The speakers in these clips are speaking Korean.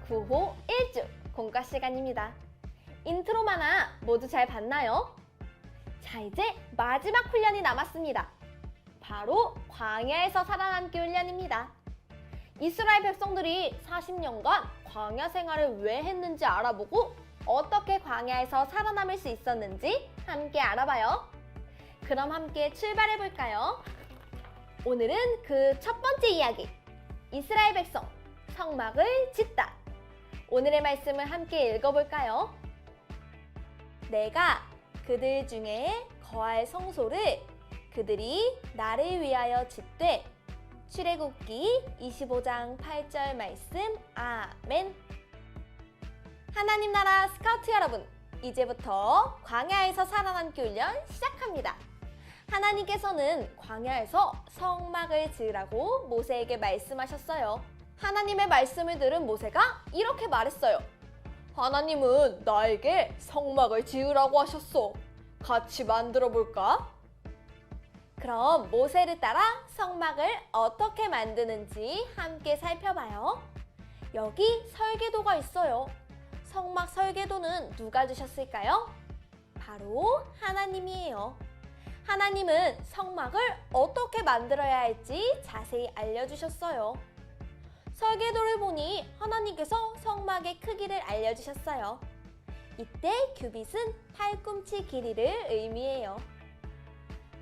9호 1주 공과 시간입니다. 인트로만아 모두 잘 봤나요? 자, 이제 마지막 훈련이 남았습니다. 바로 광야에서 살아남기 훈련입니다. 이스라엘 백성들이 40년간 광야 생활을 왜 했는지 알아보고 어떻게 광야에서 살아남을 수 있었는지 함께 알아봐요. 그럼 함께 출발해 볼까요? 오늘은 그 첫 번째 이야기, 이스라엘 백성 성막을 짓다. 오늘의 말씀을 함께 읽어볼까요? 내가 그들 중에 거할 성소를 그들이 나를 위하여 짓되. 출애굽기 25장 8절 말씀. 아멘. 하나님 나라 스카우트 여러분, 이제부터 광야에서 살아남기 훈련 시작합니다. 하나님께서는 광야에서 성막을 지으라고 모세에게 말씀하셨어요. 하나님의 말씀을 들은 모세가 이렇게 말했어요. 하나님은 나에게 성막을 지으라고 하셨어. 같이 만들어 볼까? 그럼 모세를 따라 성막을 어떻게 만드는지 함께 살펴봐요. 여기 설계도가 있어요. 성막 설계도는 누가 주셨을까요? 바로 하나님이에요. 하나님은 성막을 어떻게 만들어야 할지 자세히 알려주셨어요. 설계도를 보니 하나님께서 성막의 크기를 알려주셨어요. 이때 규빗은 팔꿈치 길이를 의미해요.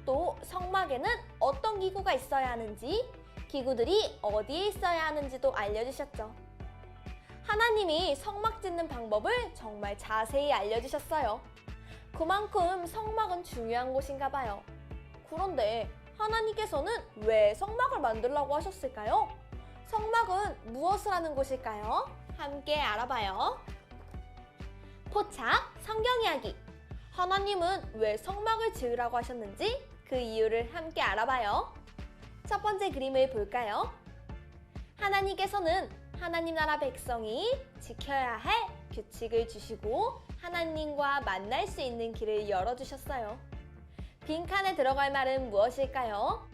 또 성막에는 어떤 기구가 있어야 하는지, 기구들이 어디에 있어야 하는지도 알려주셨죠. 하나님이 성막 짓는 방법을 정말 자세히 알려주셨어요. 그만큼 성막은 중요한 곳인가 봐요. 그런데 하나님께서는 왜 성막을 만들라고 하셨을까요? 성막은 무엇을 하는 곳일까요? 함께 알아봐요. 포착 성경 이야기. 하나님은 왜 성막을 지으라고 하셨는지 그 이유를 함께 알아봐요. 첫 번째 그림을 볼까요? 하나님께서는 하나님 나라 백성이 지켜야 할 규칙을 주시고 하나님과 만날 수 있는 길을 열어주셨어요. 빈칸에 들어갈 말은 무엇일까요?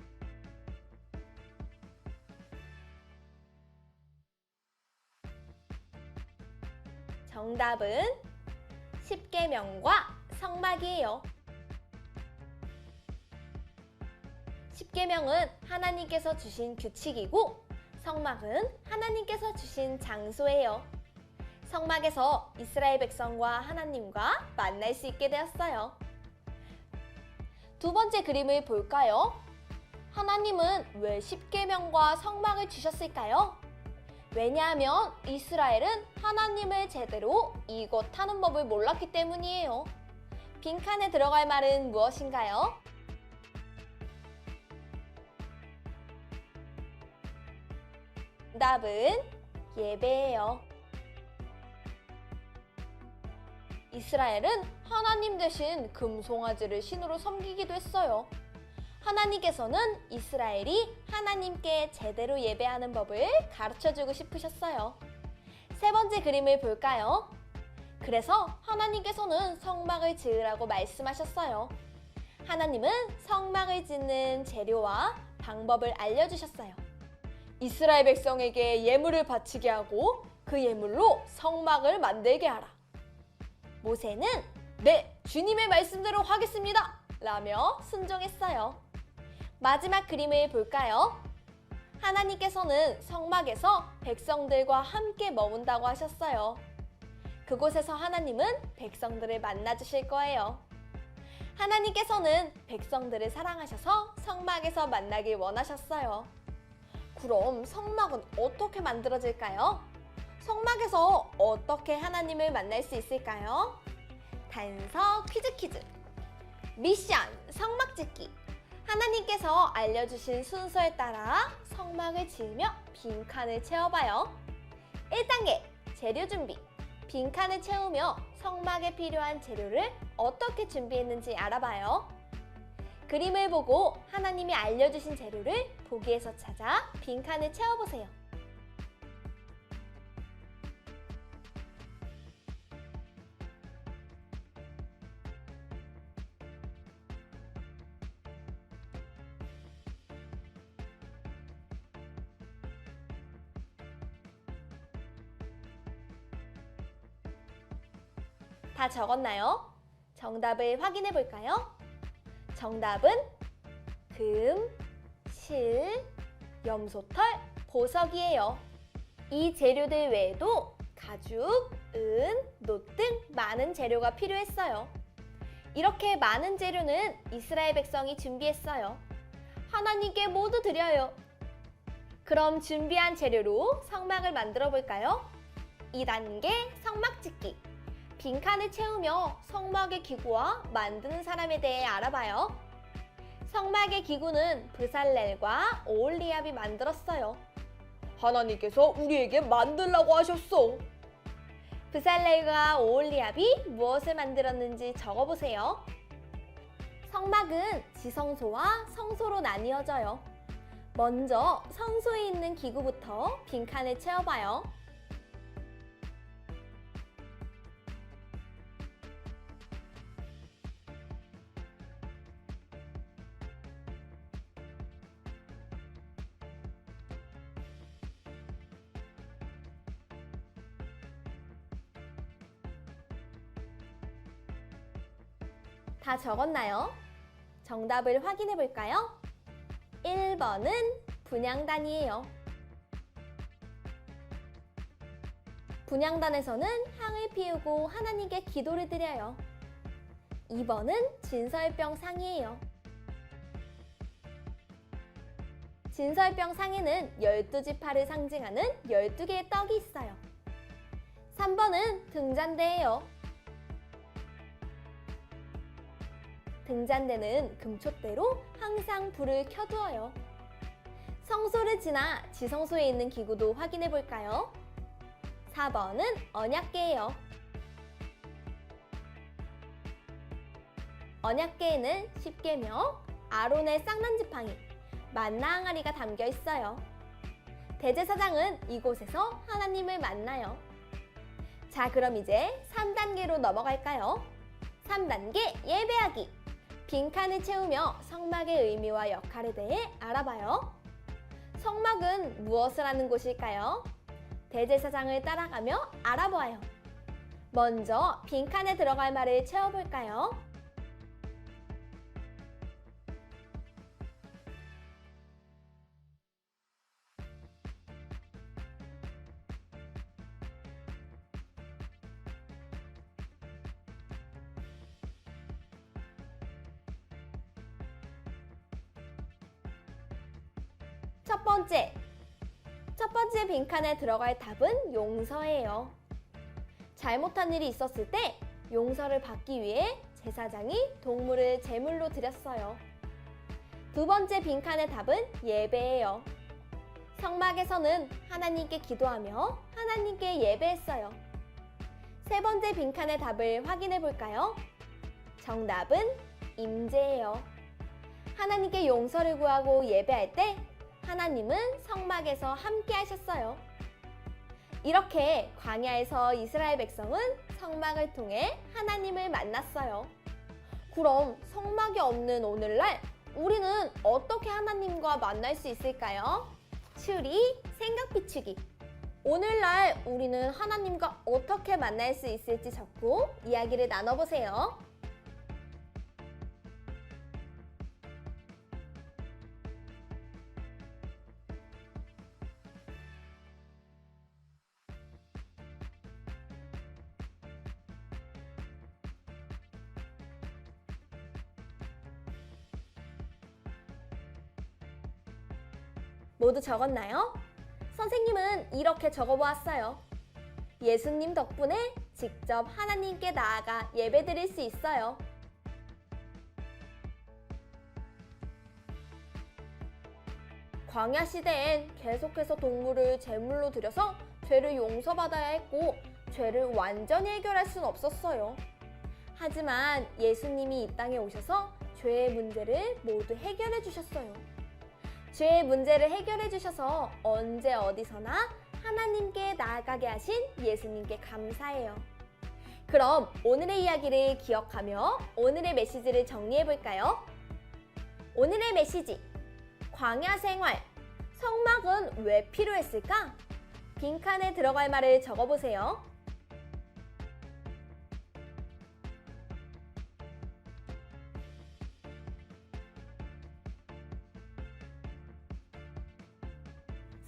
정답은 십계명과 성막이에요. 십계명은 하나님께서 주신 규칙이고 성막은 하나님께서 주신 장소예요. 성막에서 이스라엘 백성과 하나님과 만날 수 있게 되었어요. 두 번째 그림을 볼까요? 하나님은 왜 십계명과 성막을 주셨을까요? 왜냐하면 이스라엘은 하나님을 제대로 이것하는 법을 몰랐기 때문이에요. 빈칸에 들어갈 말은 무엇인가요? 정답은 예배예요. 이스라엘은 하나님 대신 금송아지를 신으로 섬기기도 했어요. 하나님께서는 이스라엘이 하나님께 제대로 예배하는 법을 가르쳐주고 싶으셨어요. 세 번째 그림을 볼까요? 그래서 하나님께서는 성막을 지으라고 말씀하셨어요. 하나님은 성막을 짓는 재료와 방법을 알려주셨어요. 이스라엘 백성에게 예물을 바치게 하고 그 예물로 성막을 만들게 하라. 모세는 네, 주님의 말씀대로 하겠습니다! 라며 순종했어요. 마지막 그림을 볼까요? 하나님께서는 성막에서 백성들과 함께 머문다고 하셨어요. 그곳에서 하나님은 백성들을 만나주실 거예요. 하나님께서는 백성들을 사랑하셔서 성막에서 만나길 원하셨어요. 그럼 성막은 어떻게 만들어질까요? 성막에서 어떻게 하나님을 만날 수 있을까요? 단서 퀴즈. 미션 성막 짓기. 하나님께서 알려주신 순서에 따라 성막을 지으며 빈칸을 채워봐요. 1단계 재료 준비. 빈칸을 채우며 성막에 필요한 재료를 어떻게 준비했는지 알아봐요. 그림을 보고 하나님이 알려주신 재료를 보기에서 찾아 빈칸을 채워보세요. 다 적었나요? 정답을 확인해 볼까요? 정답은 금, 실, 염소털, 보석이에요. 이 재료들 외에도 가죽, 은, 놋 등 많은 재료가 필요했어요. 이렇게 많은 재료는 이스라엘 백성이 준비했어요. 하나님께 모두 드려요. 그럼 준비한 재료로 성막을 만들어 볼까요? 2단계 성막 짓기. 빈칸을 채우며 성막의 기구와 만드는 사람에 대해 알아봐요. 성막의 기구는 브살렐과 오홀리압이 만들었어요. 하나님께서 우리에게 만들라고 하셨어. 브살렐과 오홀리압이 무엇을 만들었는지 적어보세요. 성막은 지성소와 성소로 나뉘어져요. 먼저 성소에 있는 기구부터 빈칸을 채워봐요. 다 적었나요? 정답을 확인해 볼까요? 1번은 분향단이에요. 분향단에서는 향을 피우고 하나님께 기도를 드려요. 2번은 진설병 상이에요. 진설병 상에는 12지파를 상징하는 12개의 떡이 있어요. 3번은 등잔대예요. 등잔대는 금촛대로 항상 불을 켜두어요. 성소를 지나 지성소에 있는 기구도 확인해 볼까요? 4번은 언약궤예요. 언약궤에는 십계명, 아론의 쌍난지팡이, 만나 항아리가 담겨 있어요. 대제사장은 이곳에서 하나님을 만나요. 자, 그럼 이제 3단계로 넘어갈까요? 3단계 예배하기. 빈칸을 채우며 성막의 의미와 역할에 대해 알아봐요. 성막은 무엇을 하는 곳일까요? 대제사장을 따라가며 알아보아요. 먼저 빈칸에 들어갈 말을 채워볼까요? 첫 번째 빈칸에 들어갈 답은 용서예요. 잘못한 일이 있었을 때 용서를 받기 위해 제사장이 동물을 제물로 드렸어요. 두 번째 빈칸의 답은 예배예요. 성막에서는 하나님께 기도하며 하나님께 예배했어요. 세 번째 빈칸의 답을 확인해 볼까요? 정답은 임재예요. 하나님께 용서를 구하고 예배할 때 하나님은 성막에서 함께 하셨어요. 이렇게 광야에서 이스라엘 백성은 성막을 통해 하나님을 만났어요. 그럼 성막이 없는 오늘날 우리는 어떻게 하나님과 만날 수 있을까요? 추리, 생각 비추기. 오늘날 우리는 하나님과 어떻게 만날 수 있을지 적고 이야기를 나눠보세요. 모두 적었나요? 선생님은 이렇게 적어보았어요. 예수님 덕분에 직접 하나님께 나아가 예배드릴 수 있어요. 광야 시대엔 계속해서 동물을 제물로 드려서 죄를 용서받아야 했고 죄를 완전히 해결할 수는 없었어요. 하지만 예수님이 이 땅에 오셔서 죄의 문제를 모두 해결해 주셨어요. 죄의 문제를 해결해 주셔서 언제 어디서나 하나님께 나아가게 하신 예수님께 감사해요. 그럼 오늘의 이야기를 기억하며 오늘의 메시지를 정리해 볼까요? 오늘의 메시지, 광야 생활, 성막은 왜 필요했을까? 빈칸에 들어갈 말을 적어보세요.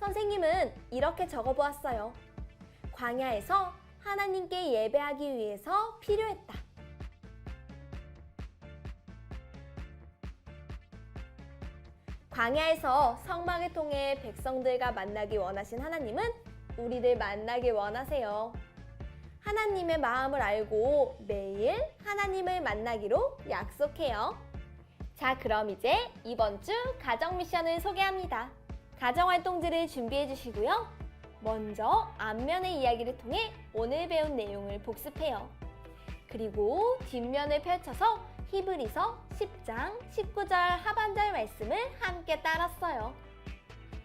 선생님은 이렇게 적어보았어요. 광야에서 하나님께 예배하기 위해서 필요했다. 광야에서 성막을 통해 백성들과 만나기 원하신 하나님은 우리를 만나길 원하세요. 하나님의 마음을 알고 매일 하나님을 만나기로 약속해요. 자, 그럼 이제 이번 주 가정 미션을 소개합니다. 가정활동지를 준비해 주시고요. 먼저 앞면의 이야기를 통해 오늘 배운 내용을 복습해요. 그리고 뒷면을 펼쳐서 히브리서 10장 19절 하반절 말씀을 함께 따랐어요.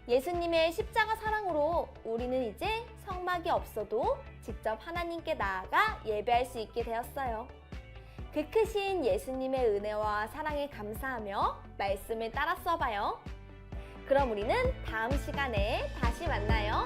예수님의 십자가 사랑으로 우리는 이제 성막이 없어도 직접 하나님께 나아가 예배할 수 있게 되었어요. 그 크신 예수님의 은혜와 사랑에 감사하며 말씀을 따라 써봐요. 그럼 우리는 다음 시간에 다시 만나요.